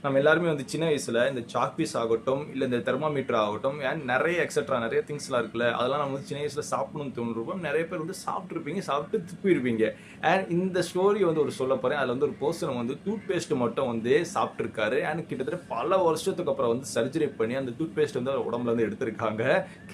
நம்ம எல்லாருமே வந்து சின்ன வயசுல இந்த சாக் பீஸ் ஆகட்டும் இல்லை இந்த தெர்மாமீட்டர் ஆகட்டும் அண்ட் நிறைய எக்ஸட்ரா நிறைய திங்ஸ்லாம் இருக்குல்ல, அதெல்லாம் நம்ம வந்து சின்ன வயசுல சாப்பிடணும்னு தோணுருப்போம். நிறைய பேர் வந்து சாப்பிட்டுருப்பீங்க, சாப்பிட்டு துப்பிருப்பீங்க. அண்ட் இந்த ஸ்டோரி வந்து ஒரு சொல்ல போறேன். அதில் வந்து ஒரு பர்சன் வந்து டூத் பேஸ்ட் மட்டும் வந்து சாப்பிட்டுருக்காரு. அண்ட் கிட்டத்தட்ட பல வருஷத்துக்கு அப்புறம் வந்து சர்ஜரி பண்ணி அந்த டூத் பேஸ்ட் வந்து உடம்புல இருந்து எடுத்திருக்காங்க.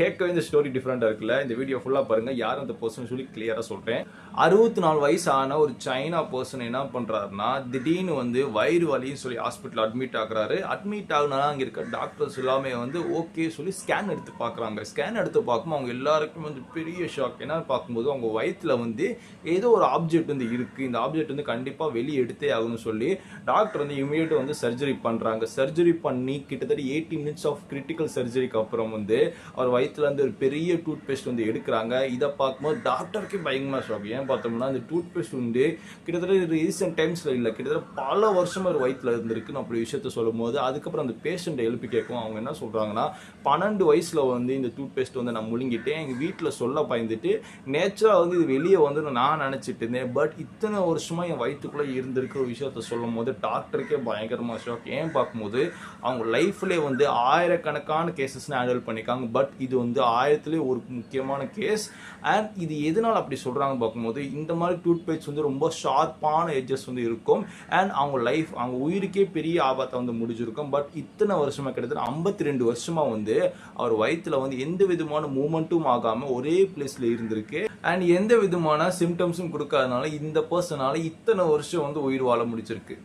கேட்கவே இந்த ஸ்டோரி டிஃப்ரெண்டா இருக்குல்ல. இந்த வீடியோ ஃபுல்லா பாருங்க, யார் அந்த பர்சன் சொல்லி கிளியரா சொல்றேன். 64 வயசு ஆன ஒரு சைனா பர்சன் என்ன பண்றாருன்னா, திடீர்னு வந்து வயிறு வலின்னு சொல்லி ஹாஸ்பிட்டல் அட்மிட் ஆகுறாரு. அட்மிட் ஆகுனா அங்கே இருக்க டாக்டர்ஸ் எல்லாமே வந்து ஓகே சொல்லி ஸ்கேன் எடுத்து பார்க்குறாங்க. ஸ்கேன் எடுத்து பார்க்கும்போது அவங்க எல்லாருக்கும் வந்து பெரிய ஷாக். என்ன பார்க்கும்போது அவங்க வயிற்றுல வந்து ஏதோ ஒரு ஆப்ஜெக்ட் வந்து இருக்குது, இந்த ஆப்ஜெக்ட் வந்து கண்டிப்பாக வெளியே எடுத்தே ஆகணும்னு சொல்லி டாக்டர் வந்து இமீடியட்டாக வந்து சர்ஜரி பண்ணுறாங்க. சர்ஜரி பண்ணி கிட்டத்தட்ட 80 மினிட்ஸ் ஆஃப் கிரிட்டிக்கல் சர்ஜரிக்கு அப்புறம் வந்து அவர் வயிற்றுல இருந்து ஒரு பெரிய டூத் பேஸ்ட் வந்து எடுக்கிறாங்க. இதை பார்க்கும்போது டாக்டருக்கு பயங்கரமாக ஷாக். ஏன் பார்த்தோம்னா அந்த டூத் பேஸ்ட் வந்து கிட்டத்தட்ட ரீசெண்ட் டைம்ஸில் இல்லை, கிட்டத்தட்ட பல வருஷமா ஒரு வயிற்றுல இருந்திருக்குன்னு அப்படி விஷயத்த சொல்லும் போது அதுக்கப்புறம் அந்த பேஷண்ட்டை எழுப்பி கேட்கும். அவங்க என்ன சொல்கிறாங்கன்னா, 12 வயசில் வந்து இந்த டூத் பேஸ்ட் வந்து நான் முழுங்கிட்டேன், எங்கள் வீட்டில் சொல்ல பயந்துட்டு நேச்சராக வந்து இது வெளியே வந்து நான் நினச்சிட்டு இருந்தேன். பட் இத்தனை வருஷமாக என் வயிற்றுக்குள்ளே இருந்திருக்கிற விஷயத்த சொல்லும் போது டாக்டருக்கே பயங்கரமாக ஷாக். ஏன் பார்க்கும்போது அவங்க லைஃப்லேயே வந்து ஆயிரக்கணக்கான கேசஸ்னு ஹேண்டில் பண்ணியிருக்காங்க. பட் இது வந்து 1000லேயே ஒரு முக்கியமான கேஸ். அண்ட் இது எதனால் அப்படி சொல்கிறாங்க பார்க்கும்போது, இந்த மாதிரி டூத் பேஸ்ட் வந்து ரொம்ப ஷார்ப்பான எட்ஜஸ் வந்து இருக்கும். அண்ட் அவங்க லைஃப், அவங்க உயிருக்கே பெரிய ஆபத்தை வந்து முடிஞ்சிருக்கும். பட் இத்தனை வருஷமாக கிட்டத்தட்ட 52 வருஷமாக வந்து அவர் வயிற்றுல வந்து எந்த விதமான மூமெண்ட்டும் ஆகாமல் ஒரே பிளேஸில் இருந்திருக்கு. அண்ட் எந்த விதமான சிம்டம்ஸும் கொடுக்காதனால இந்த பர்சனால இத்தனை வருஷம் வந்து உயிர் வாழ முடிச்சிருக்கு.